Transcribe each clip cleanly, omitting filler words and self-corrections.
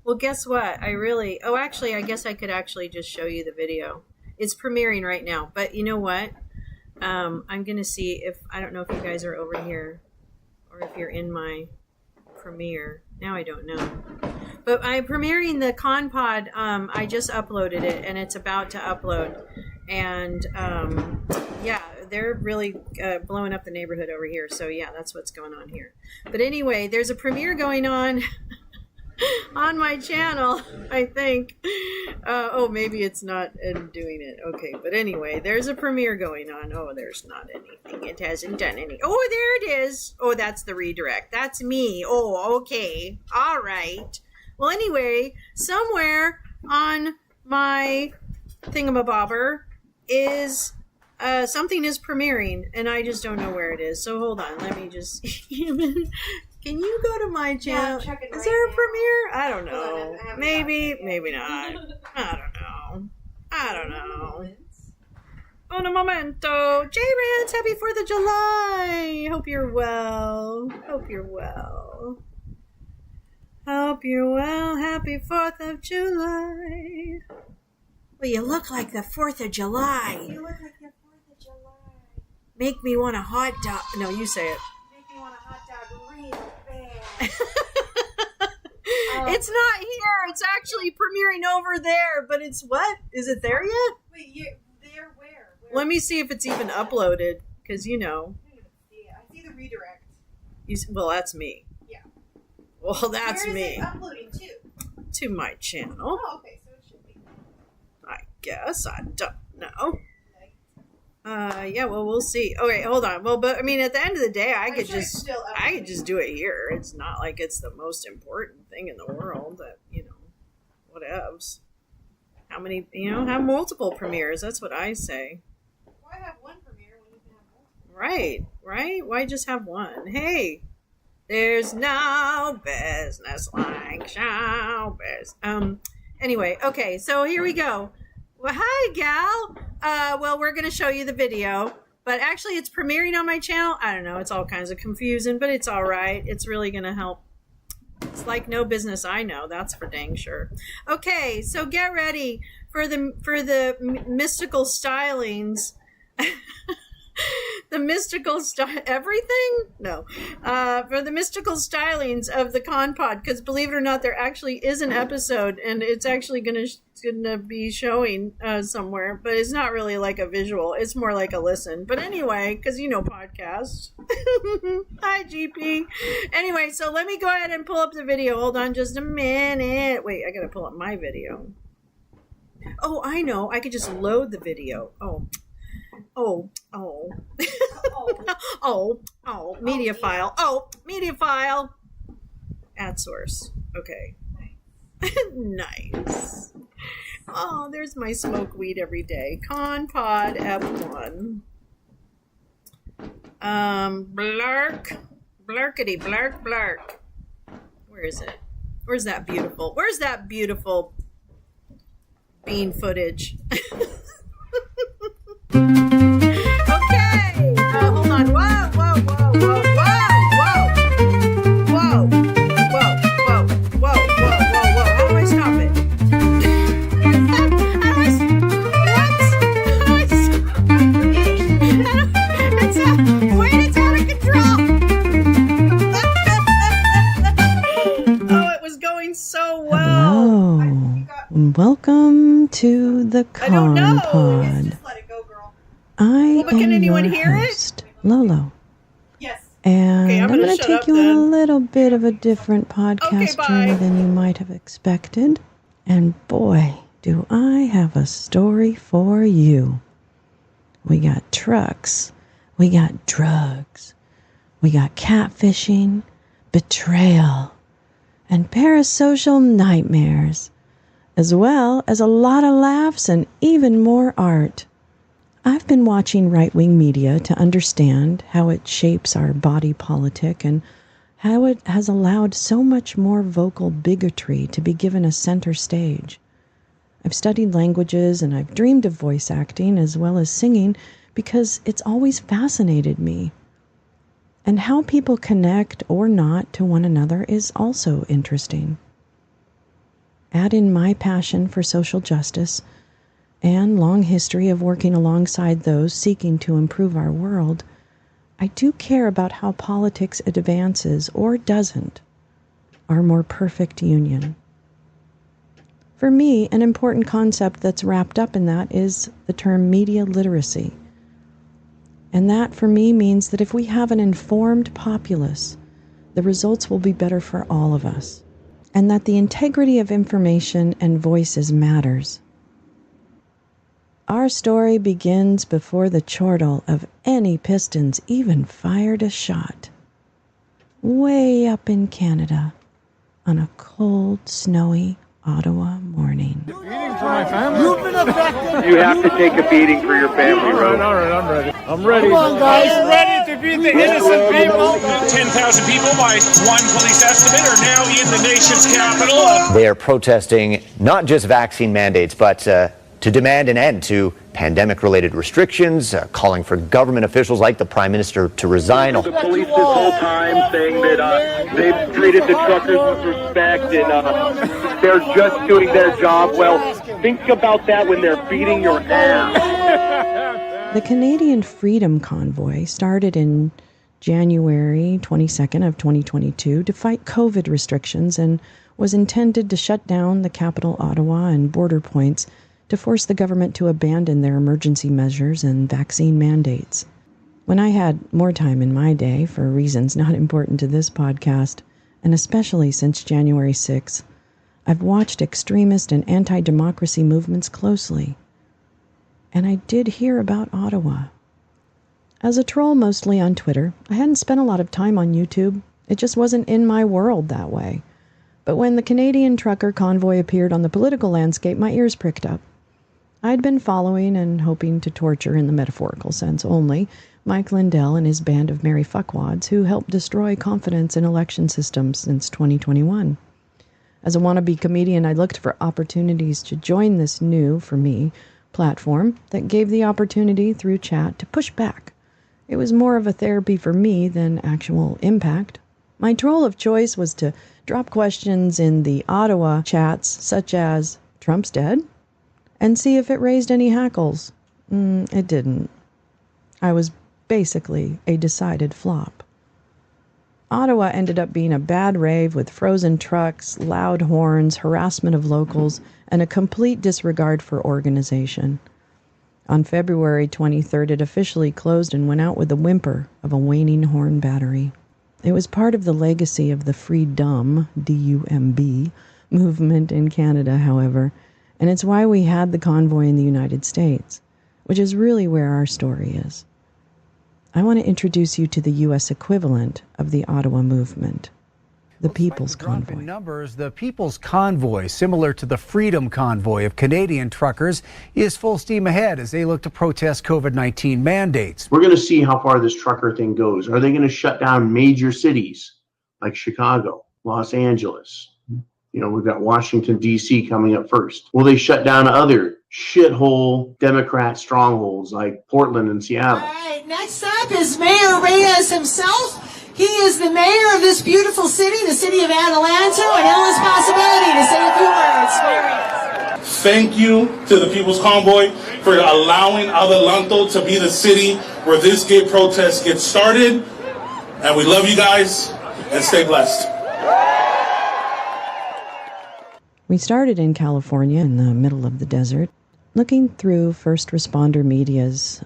Well, guess what? Actually, I guess I could actually just show you the video. It's premiering right now, but you know what? I'm going to see if, I don't know if you guys are over here or if you're in my premiere. Now I don't know. But I'm premiering the ConPod. I just uploaded it and it's about to upload. And yeah, they're really blowing up the neighborhood over here. So yeah, that's what's going on here. But anyway, there's a premiere going on on my channel, I think. Oh, maybe it's not doing it. Okay, but anyway, there's a premiere going on. Oh, there's not anything. It hasn't done any. Oh, there it is. Oh, that's the redirect. That's me. Oh, okay. All right. Well, anyway, somewhere on my thingamabobber is something is premiering, and I just don't know where it is. So hold on. Let me just... Can you go to my channel? Yeah, right. Is there a premiere? I don't know. Maybe, maybe not. I don't know. Un momento. J-Rance, happy 4th of July. Hope you're well. Hope you're well. Happy 4th of July. Well, you look like the 4th of July. You look like the 4th of July. Make me want a hot dog. No, you say it. Make me want a hot dog real bad. It's not here. It's actually premiering over there. But it's what? Is it there yet? Wait, there where? Let me see if it's even uploaded. Because, you know. I see the redirect. Well, that's me. Yeah. Well, that's Where is me. it uploading to? To my channel. Oh, okay. So it should be. I guess. I don't know. Yeah, well, we'll see. Okay, hold on. Well, but I mean, at the end of the day, I could just do it here. It's not like it's the most important thing in the world. That, you know, whatevs. How many? You know, have multiple premieres. That's what I say. Why have one premiere when you can have multiple? Right. Why just have one? Hey, there's no business like show business. Anyway, okay. So here we go. Well, hi, gal. Well, we're going to show you the video, but actually it's premiering on my channel. I don't know. It's all kinds of confusing, but it's all right. It's really going to help. It's like no business I know. That's for dang sure. Okay, so get ready for the mystical stylings. The mystical everything? No. For the mystical stylings of the ConPod, because believe it or not, there actually is an episode, and it's actually gonna be showing somewhere, but it's not really like a visual. It's more like a listen. But anyway, because you know podcasts. Hi, GP. Anyway, so let me go ahead and pull up the video. Hold on just a minute. Wait, I gotta pull up my video. Oh, I know. I could just load the video. Media file. Media file. Ad source. Okay. Nice. Oh, there's my smoke weed every day. ConPod F1. Blark. Blarkity, blark, blark. Where is it? Where's that beautiful bean footage? Okay. Hold on. Whoa. How do I stop it? It's out of control. Oh, it was going so well. Hello. Welcome to the ConPod. Just let it go, girl. I can am anyone your hear it? host, Lolo. Yes. And Okay, I'm I'm gonna going to shut take up you on a then. little bit of a different podcast bye. journey than you might have expected. And boy, do I have a story for you. We got trucks. We got drugs. We got catfishing, betrayal, and parasocial nightmares, as well as a lot of laughs and even more art. I've been watching right-wing media to understand how it shapes our body politic and how it has allowed so much more vocal bigotry to be given a center stage. I've studied languages and I've dreamed of voice acting as well as singing because it's always fascinated me. And how people connect or not to one another is also interesting. add in my passion for social justice and long history of working alongside those seeking to improve our world, I do care about how politics advances, or doesn't, our more perfect union. For me, an important concept that's wrapped up in that is the term media literacy. And that, for me, means that if we have an informed populace, the results will be better for all of us, and that the integrity of information and voices matters. Our story begins before the chortle of any Pistons even fired a shot. Way up in Canada, on a cold, snowy Ottawa morning. For my family? You have to take a beating for your family, All right, I'm ready. I'm ready. Come on, guys. Are you ready to beat the innocent people? 10,000 people by one police estimate are now in the nation's capital. They are protesting not just vaccine mandates, but to demand an end to pandemic-related restrictions, calling for government officials like the Prime Minister to resign. The police this whole time saying that they've treated the truckers with respect and they're just doing their job. Well, think about that when they're beating your ass. The Canadian Freedom Convoy started in January 22nd of 2022 to fight COVID restrictions and was intended to shut down the capital Ottawa and border points to force the government to abandon their emergency measures and vaccine mandates. When I had more time in my day, for reasons not important to this podcast, and especially since January 6th, I've watched extremist and anti-democracy movements closely. And I did hear about Ottawa. As a troll mostly on Twitter, I hadn't spent a lot of time on YouTube. It just wasn't in my world that way. But when the Canadian trucker convoy appeared on the political landscape, my ears pricked up. I'd been following and hoping to torture, in the metaphorical sense only, Mike Lindell and his band of merry fuckwads who helped destroy confidence in election systems since 2021. As a wannabe comedian, I looked for opportunities to join this new, for me, platform that gave the opportunity through chat to push back. It was more of a therapy for me than actual impact. My troll of choice was to drop questions in the Ottawa chats such as, "Trump's dead?" and see if it raised any hackles. It didn't. I was basically a decided flop. Ottawa ended up being a bad rave with frozen trucks, loud horns, harassment of locals, and a complete disregard for organization. On February 23rd, it officially closed and went out with the whimper of a waning horn battery. It was part of the legacy of the Freedom, D-U-M-B, movement in Canada, however, and it's why we had the convoy in the United States, which is really where our story is. I want to introduce you to the U.S. equivalent of the Ottawa movement, the People's Convoy. In numbers, the People's Convoy, similar to the Freedom Convoy of Canadian truckers, is full steam ahead as they look to protest COVID-19 mandates. We're going to see how far this trucker thing goes. Are they going to shut down major cities like Chicago, Los Angeles? You know, we've got Washington, D.C. coming up first. Will they shut down other shithole Democrat strongholds like Portland and Seattle? All right, next up is Mayor Reyes himself. He is the mayor of this beautiful city, the city of Adelanto, and endless possibility to say a few words. Mayor Reyes. Thank you to the People's Convoy for allowing Adelanto to be the city where this gay protest gets started. And we love you guys, and stay blessed. We started in California in the middle of the desert, looking through first responder media's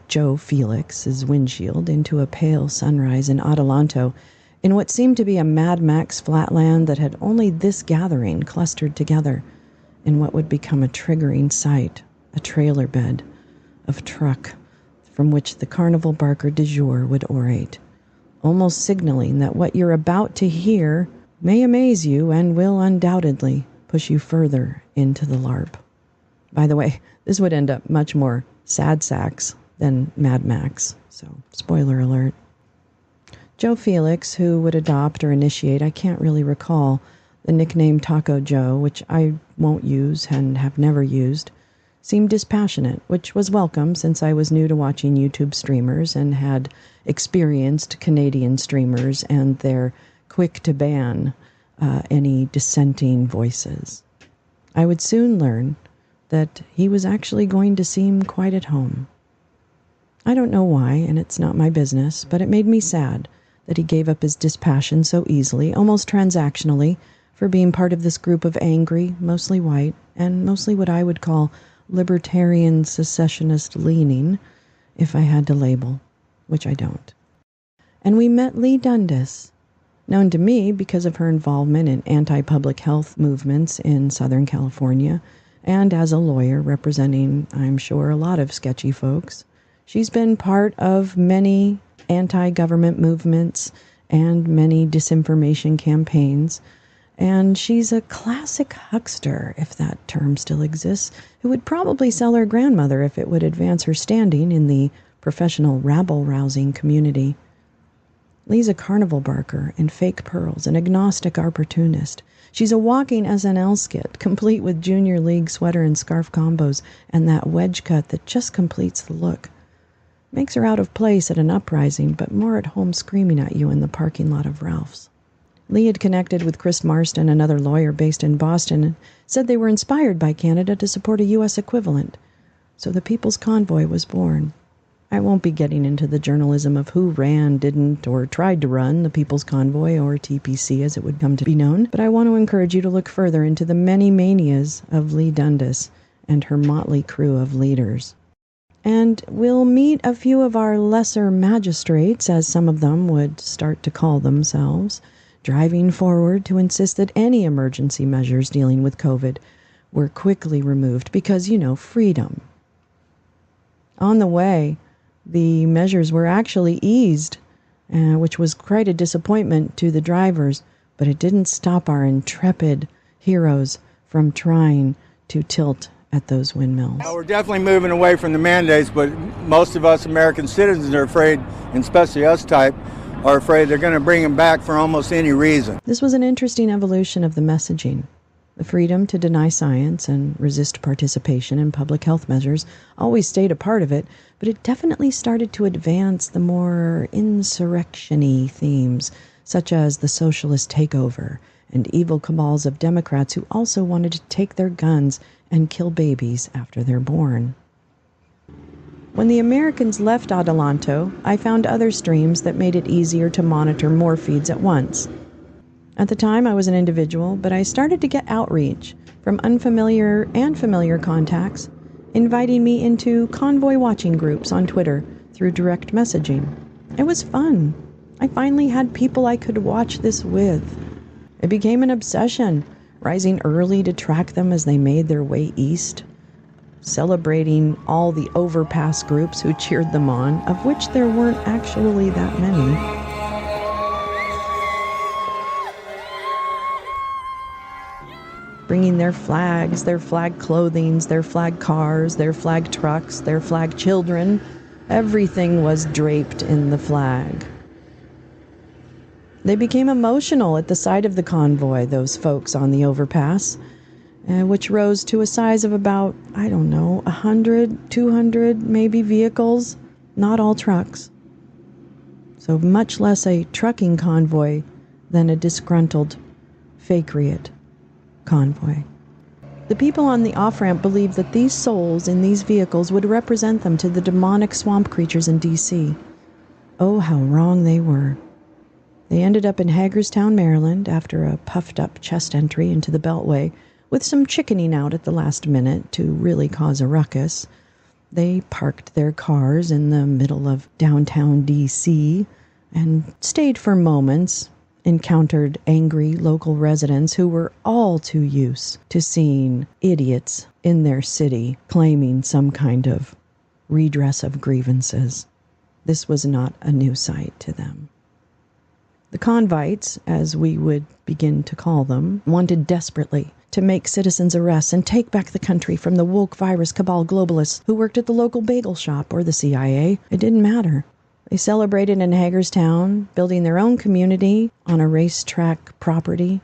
Joe Felix's windshield into a pale sunrise in Adelanto, in what seemed to be a Mad Max flatland that had only this gathering clustered together in what would become a triggering sight, a trailer bed of truck from which the carnival barker du jour would orate, almost signaling that what you're about to hear may amaze you and will undoubtedly push you further into the LARP. By the way, this would end up much more sad sacks than Mad Max, so spoiler alert. Joe Felix, who would adopt or initiate, I can't really recall, the nickname Taco Joe, which I won't use and have never used, seemed dispassionate, which was welcome since I was new to watching YouTube streamers and had experienced Canadian streamers and their quick to ban any dissenting voices. I would soon learn that he was actually going to seem quite at home. I don't know why, and it's not my business, but it made me sad that he gave up his dispassion so easily, almost transactionally, for being part of this group of angry, mostly white, and mostly what I would call libertarian secessionist leaning, if I had to label, which I don't. And we met Leigh Dundas, known to me because of her involvement in anti-public health movements in Southern California, and as a lawyer representing, I'm sure, a lot of sketchy folks. She's been part of many anti-government movements and many disinformation campaigns, and she's a classic huckster, if that term still exists, who would probably sell her grandmother if it would advance her standing in the professional rabble-rousing community. Leigh's a carnival barker in fake pearls, an agnostic opportunist. She's a walking SNL skit, complete with junior league sweater and scarf combos and that wedge cut that just completes the look. Makes her out of place at an uprising, but more at home screaming at you in the parking lot of Ralph's. Leigh had connected with Chris Marston, another lawyer based in Boston, and said they were inspired by Canada to support a U.S. equivalent. So the People's Convoy was born. I won't be getting into the journalism of who ran, didn't, or tried to run the People's Convoy, or TPC as it would come to be known, but I want to encourage you to look further into the many manias of Leigh Dundas and her motley crew of leaders. And we'll meet a few of our lesser magistrates, as some of them would start to call themselves, driving forward to insist that any emergency measures dealing with COVID were quickly removed because, freedom. On the way, the measures were actually eased, which was quite a disappointment to the drivers, but it didn't stop our intrepid heroes from trying to tilt at those windmills. We're definitely moving away from the mandates, but most of us American citizens are afraid, and especially us type, are afraid they're going to bring them back for almost any reason. This was an interesting evolution of the messaging. The freedom to deny science and resist participation in public health measures always stayed a part of it, but it definitely started to advance the more insurrection-y themes, such as the socialist takeover and evil cabals of Democrats who also wanted to take their guns and kill babies after they're born. When the Americans left Adelanto, I found other streams that made it easier to monitor more feeds at once. At the time, I was an individual, but I started to get outreach from unfamiliar and familiar contacts, inviting me into convoy watching groups on Twitter through direct messaging. It was fun. I finally had people I could watch this with. It became an obsession, rising early to track them as they made their way east, celebrating all the overpass groups who cheered them on, of which there weren't actually that many. Bringing their flags, their flag clothings, their flag cars, their flag trucks, their flag children. Everything was draped in the flag. They became emotional at the sight of the convoy, those folks on the overpass, which rose to a size of about, 100, 200 maybe vehicles, not all trucks. So much less a trucking convoy than a disgruntled Fakriot convoy. The people on the off-ramp believed that these souls in these vehicles would represent them to the demonic swamp creatures in D.C. Oh, how wrong they were. They ended up in Hagerstown, Maryland, after a puffed-up chest entry into the Beltway, with some chickening out at the last minute to really cause a ruckus. They parked their cars in the middle of downtown D.C. and stayed for moments, encountered angry local residents who were all too used to seeing idiots in their city claiming some kind of redress of grievances. This was not a new sight to them. The convites, as we would begin to call them, wanted desperately to make citizens' arrests and take back the country from the woke virus cabal globalists who worked at the local bagel shop or the CIA. It didn't matter. They celebrated in Hagerstown, building their own community on a racetrack property,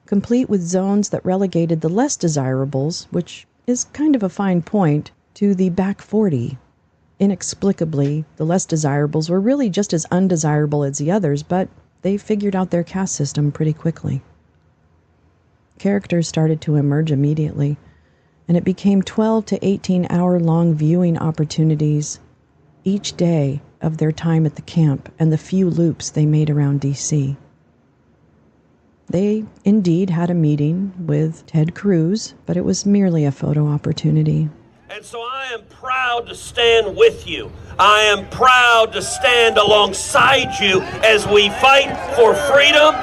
complete with zones that relegated the less desirables, which is kind of a fine point, to the back 40. Inexplicably, the less desirables were really just as undesirable as the others, but they figured out their caste system pretty quickly. Characters started to emerge immediately, and it became 12 to 18-hour-long viewing opportunities each day of their time at the camp and the few loops they made around D.C. They indeed had a meeting with Ted Cruz, but it was merely a photo opportunity. And so I am proud to stand with you. I am proud to stand alongside you as we fight for freedom.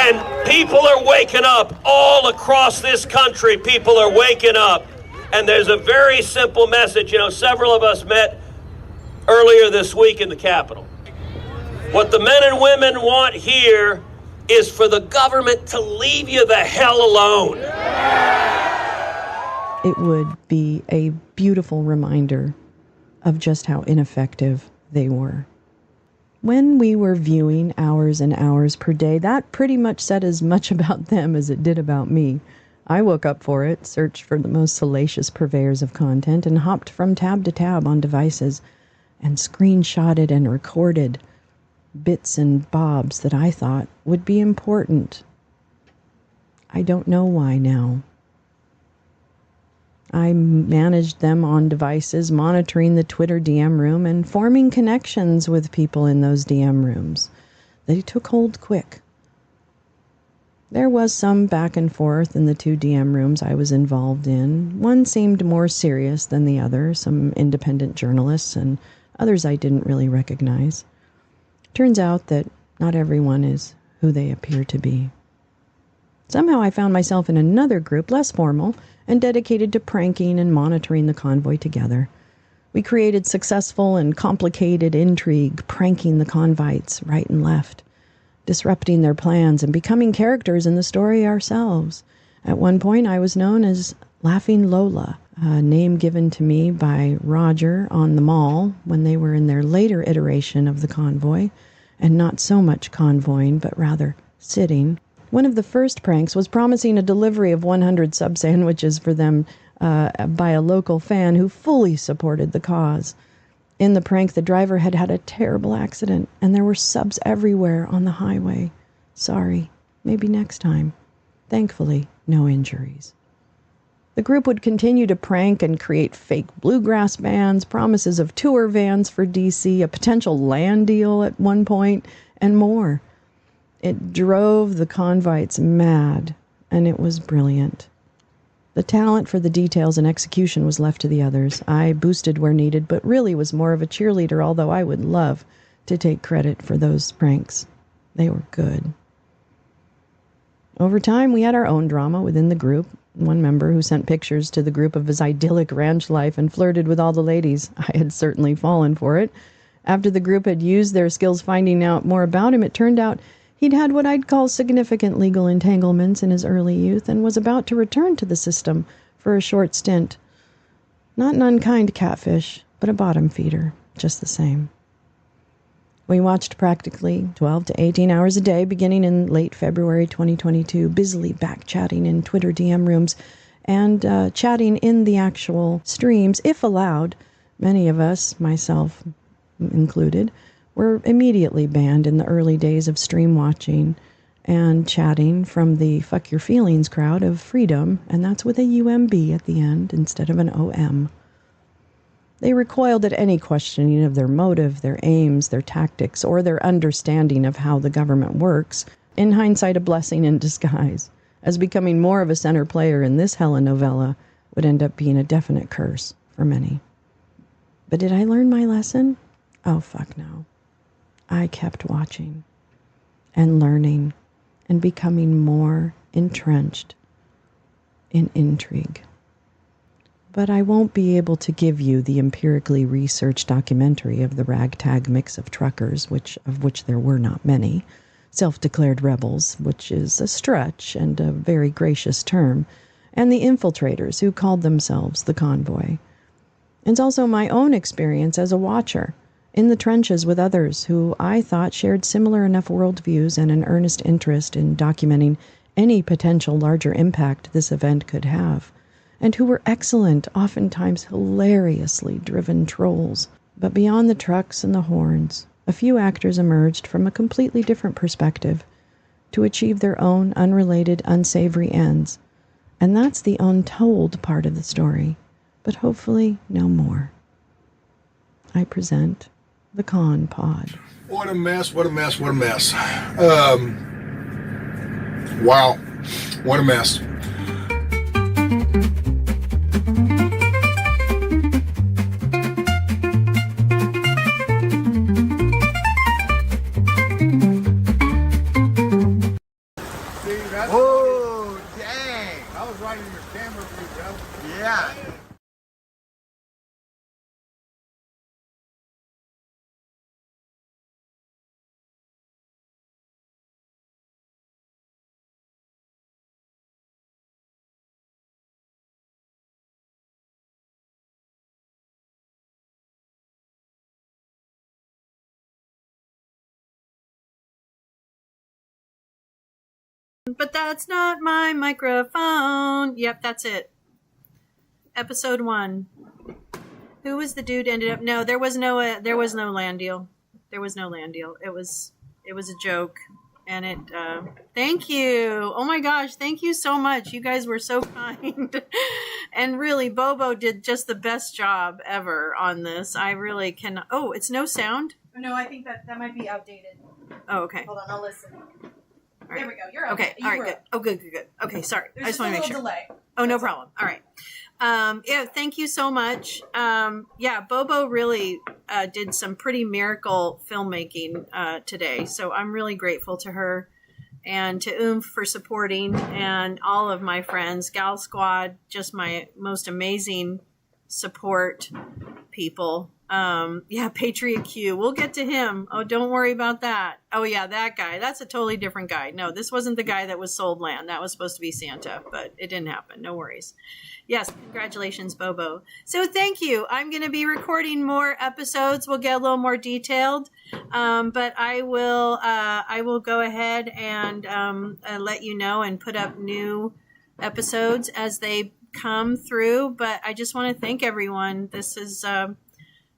And people are waking up all across this country. People are waking up. And there's a very simple message. You know, several of us met earlier this week in the Capitol. What the men and women want here is for the government to leave you the hell alone. It would be a beautiful reminder of just how ineffective they were. When we were viewing hours and hours per day, that pretty much said as much about them as it did about me. I woke up for it, searched for the most salacious purveyors of content, and hopped from tab to tab on devices, and screenshotted and recorded bits and bobs that I thought would be important. I don't know why now. I managed them on devices, monitoring the Twitter DM room and forming connections with people in those DM rooms. They took hold quick. There was some back and forth in the two DM rooms I was involved in. One seemed more serious than the other, some independent journalists and others I didn't really recognize. Turns out that not everyone is who they appear to be. Somehow I found myself in another group, less formal, and dedicated to pranking and monitoring the convoy together. We created successful and complicated intrigue, pranking the convites right and left, disrupting their plans and becoming characters in the story ourselves. At one point, I was known as Laughing Lola, a name given to me by Roger on the mall when they were in their later iteration of the convoy, and not so much convoying, but rather sitting. One of the first pranks was promising a delivery of 100 sub sandwiches for them by a local fan who fully supported the cause. In the prank, the driver had had a terrible accident, and there were subs everywhere on the highway. Sorry, maybe next time. Thankfully, no injuries. The group would continue to prank and create fake bluegrass bands, promises of tour vans for D.C., a potential land deal at one point, and more. It drove the convites mad, and it was brilliant. The talent for the details and execution was left to the others. I boosted where needed, but really was more of a cheerleader, although I would love to take credit for those pranks. They were good. Over time, we had our own drama within the group. One member who sent pictures to the group of his idyllic ranch life and flirted with all the ladies. I had certainly fallen for it. After the group had used their skills finding out more about him, it turned out he'd had what I'd call significant legal entanglements in his early youth and was about to return to the system for a short stint. Not an unkind catfish, but a bottom feeder, just the same. We watched practically 12 to 18 hours a day beginning in late February 2022, busily back-chatting in Twitter DM rooms and chatting in the actual streams, if allowed. Many of us, myself included, were immediately banned in the early days of stream watching and chatting from the Fuck Your Feelings crowd of Freedom, and that's with a UMB at the end instead of an OM. They recoiled at any questioning of their motive, their aims, their tactics, or their understanding of how the government works, in hindsight a blessing in disguise, as becoming more of a center player in this telenovela would end up being a definite curse for many. But did I learn my lesson? Oh, fuck no. I kept watching and learning and becoming more entrenched in intrigue. But I won't be able to give you the empirically researched documentary of the ragtag mix of truckers, of which there were not many, self-declared rebels, which is a stretch and a very gracious term, and the infiltrators who called themselves the convoy. It's also my own experience as a watcher, in the trenches with others who I thought shared similar enough worldviews and an earnest interest in documenting any potential larger impact this event could have, and who were excellent, oftentimes hilariously driven trolls. But beyond the trucks and the horns, a few actors emerged from a completely different perspective, to achieve their own unrelated, unsavory ends. And that's the untold part of the story, but hopefully no more. I present the Con Pod. What a mess, what a mess, what a mess. Wow, what a mess. Oh, dang. I was right in your camera view, bro. Yeah. But that's not my microphone. Yep, that's it. Episode 1. Who was the dude ended up? No, there was no land deal. There was no land deal. It was a joke, and it. Thank you. Oh my gosh, thank you so much. You guys were so kind, and really, Bobo did just the best job ever on this. I really cannot. Oh, it's no sound. No, I think that might be outdated. Oh, okay. Hold on, I'll listen. All right. There we go. You're okay. You All right, were good. up. Oh, good. Okay, sorry. There's I just want to make sure. Delay. Oh, no problem. All right. Yeah, thank you so much. Yeah, Bobo really did some pretty miracle filmmaking today, so I'm really grateful to her and to Oomph for supporting, and all of my friends, Gal Squad, just my most amazing support people. Yeah, Patriot Q. We'll get to him. Oh, don't worry about that. Oh yeah, that guy. That's a totally different guy. No, this wasn't the guy that was sold land. That was supposed to be Santa, but it didn't happen. No worries. Yes, congratulations, Bobo. So thank you. I'm going to be recording more episodes. We'll get a little more detailed, but I will go ahead and let you know and put up new episodes as they come through. But I just want to thank everyone. This has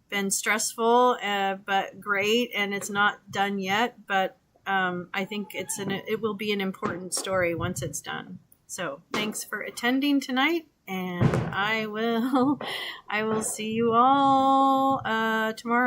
been stressful, but great, and it's not done yet. But I think it will be an important story once it's done. So thanks for attending tonight, and I will see you all tomorrow.